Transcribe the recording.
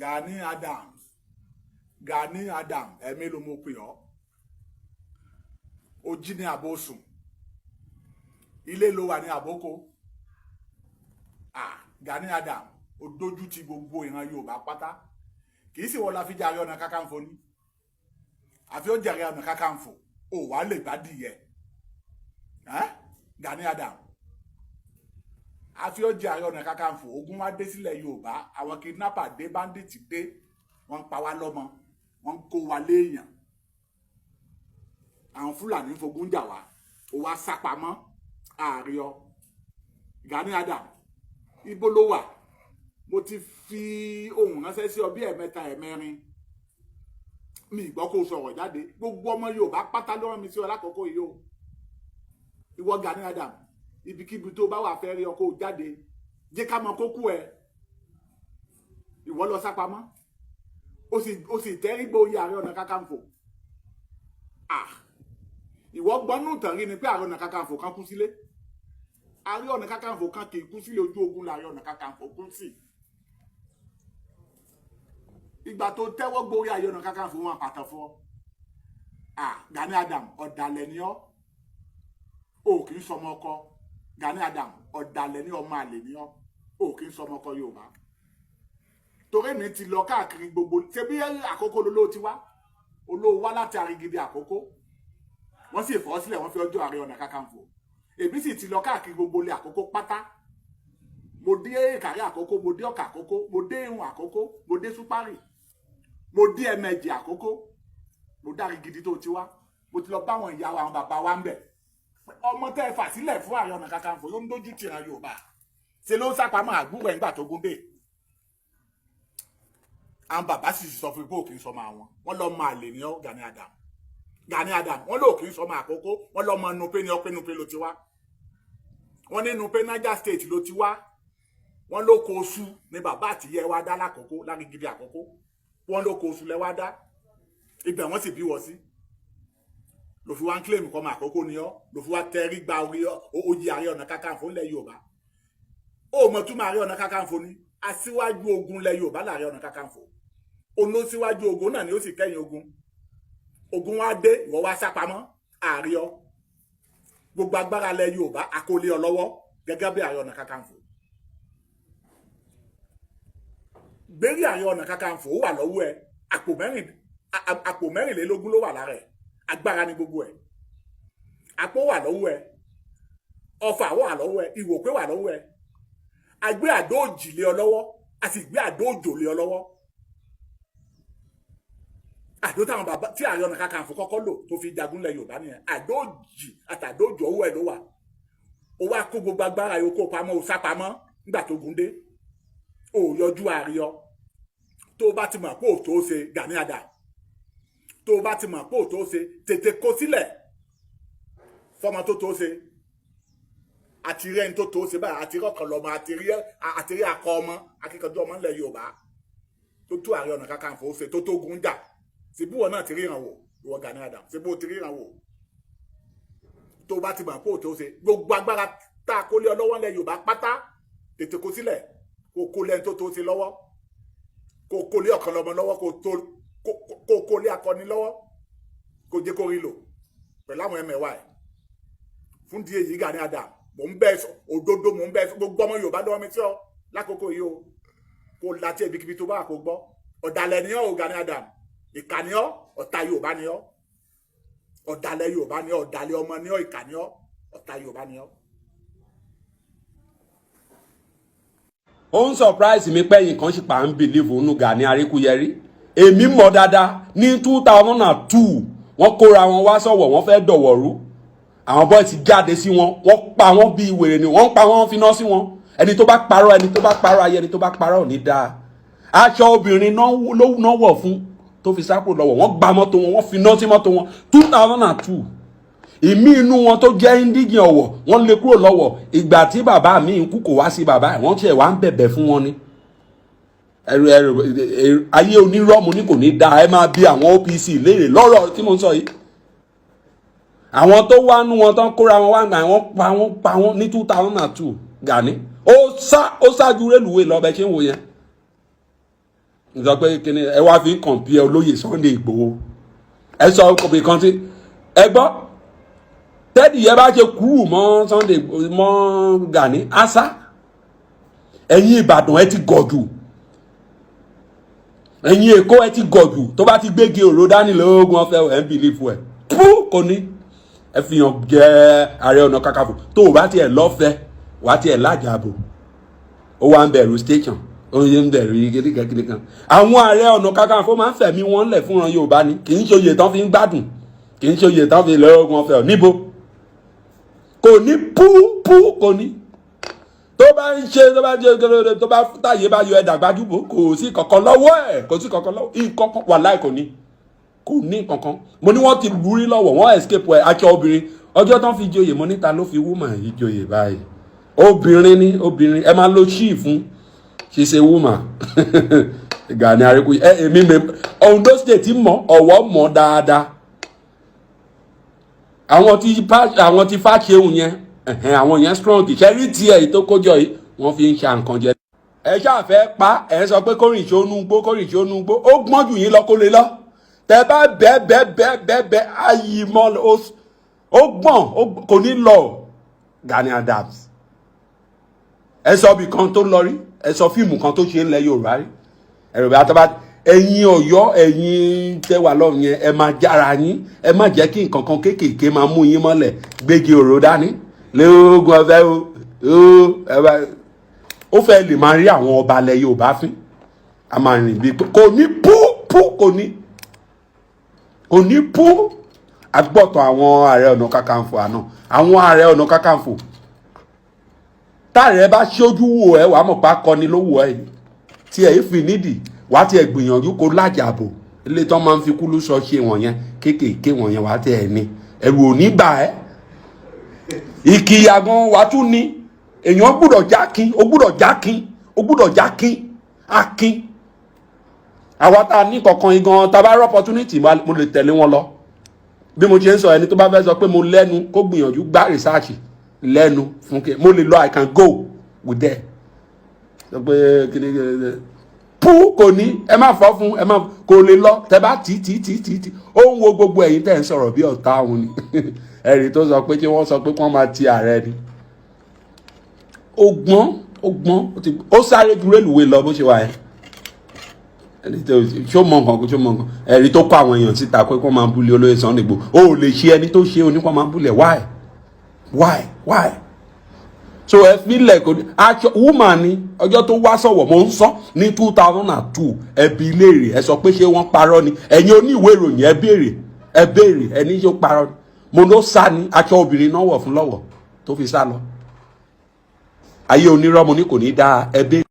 Gani Adams. Gani Adam. Ẹ̀mí ló mọ̀ pé ọ́. Ó jí ní àbòsùn. Ilé ló wà ní àbókò. Gani Adam. Ó dójú ti gbogbo ìran Yorùbá pátá. Kì í sì wọ́n la fi Ààrẹ Ọ̀nà Kakanfò ni. Àfi ó jẹ́ Ààrẹ Ọ̀nà Kakanfò. Ó wà lè bá dìyẹ. Gani Adam. Àfi ó jẹ́ Ààrẹ Ọ̀nà Kakanfò. Ogun wá dé sílẹ̀ Yorùbá. Àwọn kidnapper dé, bandit dé. Wọ́n pa wá lọ́mọ. Wọ́n kó wa léèyàn. Àwọn Fúlàní fogun jà wá. Ó wá sápamọ́. Ààrẹ ọ. Gani Adam. Ibo ló wà? Mo ti fi ohùn ránṣẹ́ sí ọ bí ẹ̀mẹ́ta ẹ̀mẹ́rin. Mi gbọ́ kó sọ̀rọ̀ jáde. Gbogbo ọmọ Yorùbá pátá ló rán mi sí ọ lákòókò yìí o. Ìwọ Gani Adam. Ibikíbi tó bá wà fẹ́ rí ọ kó jáde. Jẹ́ ká mọ kókó ẹ. Ìwọ lọ sápamọ́. Ó sì tẹ́rí gbóyè Ààrẹ Ọ̀nà Kakanfò. Ìwọ gbọ́nú tàn rí ni pé Ààrẹ Ọ̀nà Kakanfò kan kú sílé. Ààrẹ Ọ̀nà Kakanfò kan kì í kú sílé, ojú ogun l'Ààrẹ Ọ̀nà Kakanfò kú sí. Ìgbà tó tẹ́wọ́ gbórí Ààrẹ Ọ̀nà Kakanfò wọn pàtàkì fún ọ. Gani Adam, ọ̀dàlẹ̀ ni ọ́. O kì í sọmọ ọkọ. Gani Adam, ọ̀dàlẹ̀ ni ọmọ àlè ni ọ́. O kì í sọmọ ọkọ Yorùbá. Torí mi ti lọ káàkiri gbogbo. Ṣé bí àkókò ló ti wá? Olówó wá láti Arigidi àkókò. Wọ́n sì fọ́ sílẹ̀, wọ́n fi ọjọ́ Ààrẹ Ọ̀nà Kakanfò. Èmi sì ti lọ káàkiri gbogbo ilé àkókò pátá. Mo dé Ìkàrí àkókò, mo dé Ọ̀kà àkókò, mo dé Ìhùn àkókò, mo dé Súpárì, mo dé Ẹ̀mẹ̀jì àkókò, mo dé Arigidi tó ti wá. Mo ti lọ bá àwọn ìyá wa, àwọn bàbá wa ń bẹ̀. Ọmọ tẹ́ ẹ fà sílẹ̀ fún Ààrẹ Ọ̀nà Kakanfò ló ń dójú ti ìran Yorùbá. Ṣé ló ń sápamọ́ àgbúrò ẹ̀ nígbà tó gún dé? Àwọn bàbá sì sọ fún ipò òkè sọmọ àwọn. Wọ́n lọ mọ àlè ní ọ Gani Adam. Gani Adam, wọ́n lò kì í sọmọ àkókò, wọ́n lọ mọ Nupe ní ọpẹ́ Nupe ló ti wá. Wọ́n ní Nupe Niger State ló ti wá. Wọ́n ló kó oṣù ní bàbá àtìyẹ wa dá lákòókò, Lárigidi àkókò. Wọ́n ló kó oṣù lẹ wá dá. Ibẹ̀ wọ́n sì bí wọ sí. Ló fi wá ń claim kọ́ mọ àkókò ni ọ́. Ló fi wá tẹrí gba orí oyè Ààrẹ Ọ̀nà Kakanfò ńlẹ̀ Yorùbá. Ó mọ̀ túmọ̀ Ààrẹ Ọ̀nà Kakanfò ni. Aṣíwájú ogun lẹ̀ Yorùbá l'Ààrẹ Ọ̀nà Kakanfò. Olóṣíwájú ogun náà ni ó sì kẹ́yìn ogun. Ogun wá dé, ìwọ wá sápamọ́, ààrẹ ọ. Gbogbo agbára lẹ̀ Yorùbá àkólé ọ lọ́wọ́ gẹ́gẹ́ bí Ààrẹ Ọ̀nà Kakanfò. Gbérí Ààrẹ Ọ̀nà Kakanfò wà lọ́wọ́ ẹ. Àpò mẹ́rìnlélógún ló wà lára ẹ̀. Agbára ni gbogbo ẹ̀. Àpò wà lọ́wọ́ ẹ. Ọfà wà lọ́wọ́ ẹ. Ìwòpé wà lọ́wọ́ ẹ. Agbé àdó òjì lé ọ lọ́wọ́. A sì gbé àdó òjò lé ọ lọ́wọ́. Àdó táwọn bàbá tí Ààrẹ Ọ̀nà Kakanfò kọ́kọ́ lò tó fi jagun lẹ̀ Yorùbá nìyẹn. Àdó òjì àtàdó òjò owó ẹ̀ ló wà. Ó wá kó gbogbo agbára yòókù pamọ́, ó sápamọ́ nígbà tó gún dé. Ó yọjú ààrẹ ọ. Tó bá ti mọ̀ pé ò tó ṣe Gani Adam. Tó bá ti mọ̀ pé ò tó ṣe tètè kó sílẹ̀. Fọ́mọ tó ṣe. Àti rí ẹni tó ṣe báyìí, àti rí ọkàn lọ́mọ, àti rí akọ ọmọ, akíkanjú ọmọ ńlẹ̀ Yorùbá. Tó Ààrẹ Ọ̀nà Kakanfò ṣe tó gun jà. Ṣebí wọn náà ti ríran wò, ìwọ Gani Adam. Ṣebí o ti ríran wò. Tó bá ti mọ̀ pé ò tó ṣe. Gbogbo agbára tá a kó lé ọ lọ́wọ́ ńlẹ̀ Yorùbá pátá tètè kó sílẹ̀. Kó kó lẹ́ni tó ṣe lọ́wọ́. Kó kó lé ọkàn lọ́mọ lọ́wọ́, kó kó lé akọni lọ́wọ́. Kó jẹ́ kó rí lò. Pẹ̀lú àwọn ẹmẹ̀wà ẹ̀. Fún díẹ̀ yìí Gani Adam. Mò ń bẹ́ òdodo, mò ń bẹ́ gbogbo ọmọ Yorùbá lọ́wọ́ mi tí ọ lákòókò yìí o. Kó láti ibikíbi tó bá kó gbọ́. Ọ̀dàlẹ̀ ni ọ́ Gani Adam. Ìkà ni ọ́, ọ̀tá Yorùbá ni ọ́. Ọ̀dàlẹ̀ Yorùbá ni ọ́, ọ̀dàlẹ̀ ọmọ ni ọ́, ìkà ni ọ́, ọ̀tá Yorùbá ni ọ́. Ó ń surprise mi pé nǹkan ṣì pa ń believe nínú Gani Aríkúyẹrí. Èmi mọ̀ dáadáa ní 2002 wọ́n kóra wọn wá sọ̀wọ̀, wọ́n fẹ́ dọ̀wọ̀rú. Àwọn boys ti jáde sí wọn, wọ́n pa wọ́n bí wèrè ni, wọ́n pa wọ́n finá sí wọn. Ẹni tó bá parọ́ ayé, ẹni tó bá parọ́ ò ní dáa. Aṣọ obìnrin náà wọ̀ fún tó fi sápò lọ́wọ́, wọ́n gba mọ́tò wọn, wọ́n finá sí mọ́tò wọn 2002. Ìmí inú wọn tó jẹ́ Indígì Ọ̀wọ̀ wọ́n lé kúrò lọ́wọ́. Ìgbà tí bàbá mi ń kú kò wá sí bàbá ẹ̀, wọ́n tiẹ̀ wá ń bẹ̀bẹ̀ fún wọn ni. Ayé onírọ́mù ní kò ní dáa. Ẹ máa bí àwọn OPC léèrè lọ́rọ̀ tí mo ń sọ yìí. Àwọn tó wá nú wọn tán kóra wọn wá gbà wọ́n pa wọ́n ní 2002. Gani ó ṣáájú rélùwé lọ bẹ ṣe ń wo yẹn. n sọ pé kíni ẹ wá fi compare olóyè Sunday Igboho ẹ sọ kòbí kan tí ẹ gbọ́ tẹ́dì yẹn bá ṣe kúrú mọ́ Sunday mọ́ Gani asa ẹ̀yin Ìbàdàn ẹ ti gọ̀jù ẹ̀yin Èkó ẹ ti gọ̀jù tó bá ti gbégi òró dání lóògùn ọ̀fẹ́ ẹ̀ ń bìlífù ẹ̀ pú kò ní ẹ fi hàn jẹ́ Ààrẹ Ọ̀nà Kakanfò tó o bá tiẹ̀ lọ́fẹ̀ẹ́ wá tiẹ̀ lájàbò ó wá ń bẹ̀rù station ó ń bẹ̀rù kékeré kan àwọn Ààrẹ Ọ̀nà Kakanfò máa ń fẹ̀mí wọn lẹ̀ fúnran Yorùbá ni kì í ṣe oyè tán fi ń gbádùn kì í ṣe oyè tán fi lóògùn ọ̀fẹ́ níbo kò ní pú kò ní tó bá ń ṣe tó bá táyé bá yọ ẹ̀dà gbajúbò kò sí kankan lọ́wọ́ ẹ̀ kò sí kankan lọ́wọ́ ìkankan wà láì kò ní kankan mo ní wọ́n ti burí lọ́wọ́ wọ́n escape ẹ̀ aṣọ obìnrin ọjọ́ tán fi joyè mo níta ló fi woman yìí joyè báyìí obìnrin ẹ máa lo ṣíì fún she's a woman Gani Areku èmi Ondo State mọ̀ Ọ̀wọ̀ mọ̀ dáadáa àwọn tí fàṣẹhùn yẹn àwọn yẹn strong ìṣẹ́rí tiẹ̀ tó kójọ yìí wọ́n fi ń ṣe nǹkan jẹ. ẹ ṣàfẹ́ pa ẹ sọ pé kórìn ìṣónú gbó ó gbọ́n jù yín lọ kó lè lọ tẹ bá bẹ́ẹ̀ ayì mọ́ ó gbọ́n kò ní lọ Gani Adams. ẹ sọ bí kan tó lọ rí ẹ sọ fíìmù kan tó ṣe ń lẹ Yorùbá rí ẹ̀rọ bí atọ́ba ẹ̀yin Ọ̀yọ́ ẹ̀yin tẹ́wà lọ́rùn yẹn ẹ máa jára yín ẹ má jẹ́ kí nǹkan kan kéékèèké máa mú yín mọ́lẹ̀ gbégi òró dání lóògùn ọ̀fẹ́ ó fẹ́ lè máa rí àwọn ọba alẹ́ Yorùbá fín a máa rìn bí kò ní kò ní pú agbọ́tọ̀ àwọn Ààrẹ Ọ̀nà Kakanfò àná àwọn Ààrẹ Ọ̀nà Kakanfò táàrẹ bá ṣojú wò ẹ wàá mọ̀ pa kọ́ni ló wò ẹ tí ẹ fi nídìí wàá tiẹ̀ gbìyànjú kó lájàbò ilé tó máa ń fi kúlú sọ ṣe wọ̀nyẹn kéékèèké wọ̀nyẹn wàá tẹ̀ ẹ ní ẹ̀rù ò ní bà ẹ́ ìkìyà gan wàá tún ní èèyàn gbúdọ̀ jákín akin àwa tá a ní kankan igan tá a bá rí opportunity mo lè tẹ̀lé wọn lọ bí mo ṣe ń sọ ẹni tó bá fẹ́ sọ pé mo lẹ́nu kó gbìyànjú gbá research lẹ́nu fún kí mo lè lọ I can go with them sọ pé kí ni pú kò ní ẹ má fọ́ fún ẹ má kò lè lọ tẹ bá tì ó ń wo gbogbo ẹ̀yin tẹ̀ ń sọ̀rọ̀ bí ọ̀tá òun ni ẹ̀rí tó sọ pé kí wọ́n sọ pé kí wọ́n máa ti ààrẹ ni ó gbọ́n ó sáré ju rélùwé lọ bó ṣe wà yẹn ẹni tó ṣó mọ nǹkan ẹ̀rí tó kọ́ àwọn èèyàn síta pé kó máa búlẹ̀ olóyè Sunday Igboho ó lè ṣe ẹni tó ṣe oníkọ́ máa búlẹ̀ why so ẹ fi lẹ̀ kò ní aṣọ woman ni ọjọ́ tó wá sọ̀wọ̀ mo ń sọ ní 2002 ẹbí léèrè ẹ sọ pé ṣé wọ́n parọ́ ni ẹ̀yin oníwèé ìròyìn ẹ béèrè ẹni ṣó parọ́ ni mo ló sá ní aṣọ obìnrin náà wọ̀ fún Lọwọ tó fi sá lọ ayé onírọ́ mo ní kò ní dáa ẹ béèrè.